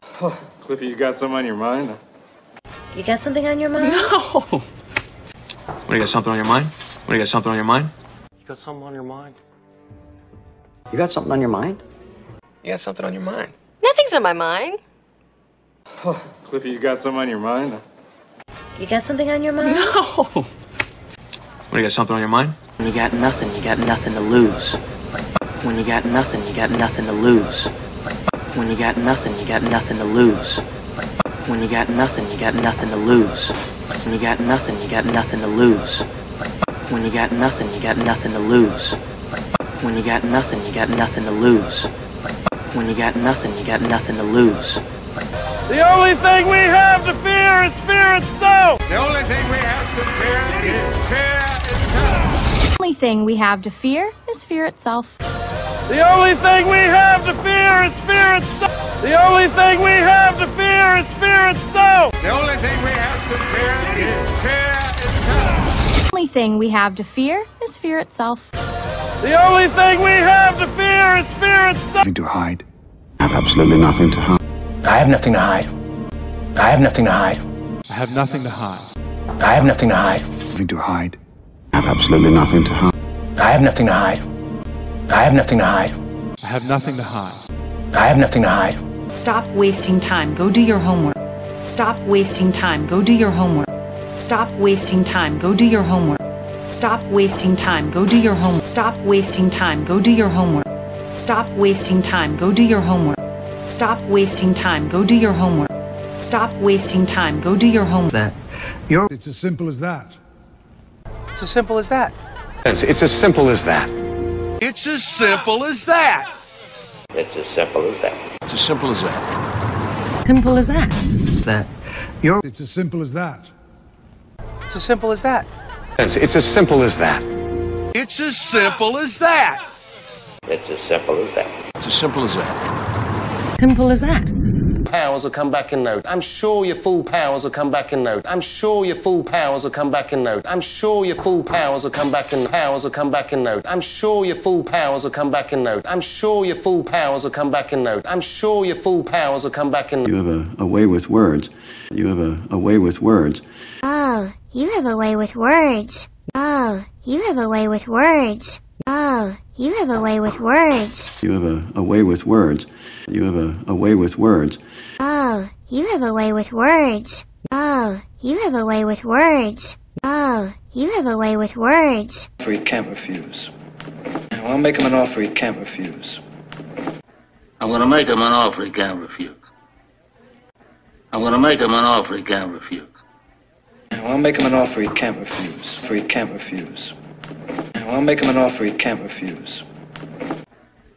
Cliffy, you got something on your mind? You got something on your mind? No! What, you got something on your mind? What, you got something on your mind? You got something on your mind? You got something on your mind? You got something on your mind? Nothing's on my mind. Cliffy, you got something on your mind? You got something on your mind? No! What, you got something on your mind? When you got nothing to lose. When you got nothing, you got nothing to lose. When you got nothing, you got nothing to lose. When you got nothing, you got nothing to lose. When you got nothing, you got nothing to lose. When you got nothing, you got nothing to lose. When you got nothing, you got nothing to lose. When you got nothing, you got nothing to lose. The only thing we have to fear is fear itself. The only thing we have to fear is fear itself. The only thing we have to fear is fear itself. The only thing we have to fear is fear itself. The only thing we have to fear is fear itself. The only thing we have to fear is fear itself. The only thing we have to fear is fear itself. The only thing we have to fear is fear itself. Nothing to hide. I have absolutely nothing to hide. I have nothing to hide. I have nothing to hide. I have nothing to hide. I have nothing to hide. Nothing to hide. I have absolutely nothing to hide. I have nothing to hide. I have nothing to hide. I have nothing to hide. I have nothing to hide. Stop wasting time. Go do your homework. Stop wasting time. Go do your homework. Stop wasting time. Go do your homework. Stop wasting time. Go do your homework. Stop wasting time. Go do your homework. Stop wasting time. Go do your homework. Stop wasting time. Go do your homework. Stop wasting time. Go do your homework. It's as simple as that. It's as simple as that. It's as simple as that. It's as simple as that. It's as simple as that. It's as simple as that. Simple as that. That. It's as simple as that. It's as simple as that. It's as simple as that. It's as simple as that. It's as simple as that. It's as simple as that. Simple as that. Powers will come back in note. I'm sure your full powers will come back in note. I'm sure your full powers will come back in note. I'm sure your full powers will come back in powers will come back in note. I'm sure your full powers will come back in note. I'm sure your full powers will come back in note. I'm sure your full powers will come back in note. You have a way with words. You have a way with words. Oh, you have a way with words. Oh, you have a way with words. Oh, you have a way with words. You have a way with words. You have a way with words. Oh, you have a way with words. Oh, you have a way with words. Oh, you have a way with words. Offer he can't refuse. I'll make him an offer he can't refuse. I'm gonna make him an offer he can't refuse. I'm gonna make him an offer he can't refuse. I'll make him an offer he can't refuse. For he can't refuse. I'll make him an offer he can't refuse.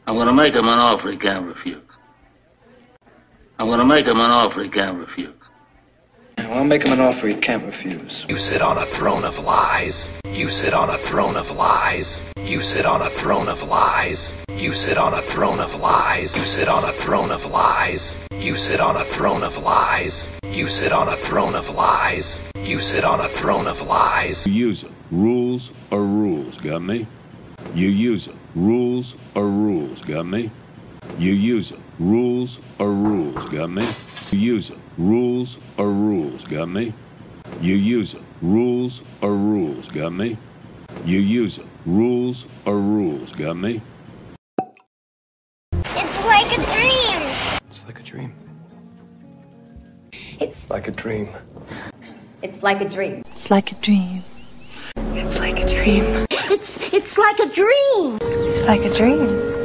I'm gonna make him an offer he can't refuse. I'm gonna make him an offer he can't refuse. I'll make him an offer he can't refuse. You sit on a throne of lies. You sit on a throne of lies. You sit on a throne of lies. You sit on a throne of lies. You sit on a throne of lies. You sit on a throne of lies. You sit on a throne of lies. You sit on a throne of lies. You use them. Rules are rules, got me? You use them. Rules are rules, got me? You use them. Rules are rules, got me? You use them. Rules are rules, got me? You use them. Rules are rules, got me? You use them. Rules are rules, got me? It's like a dream. It's like a dream. It's like a dream. It's like a dream. It's like a dream. It's like a dream. It's like a dream. It's like a dream.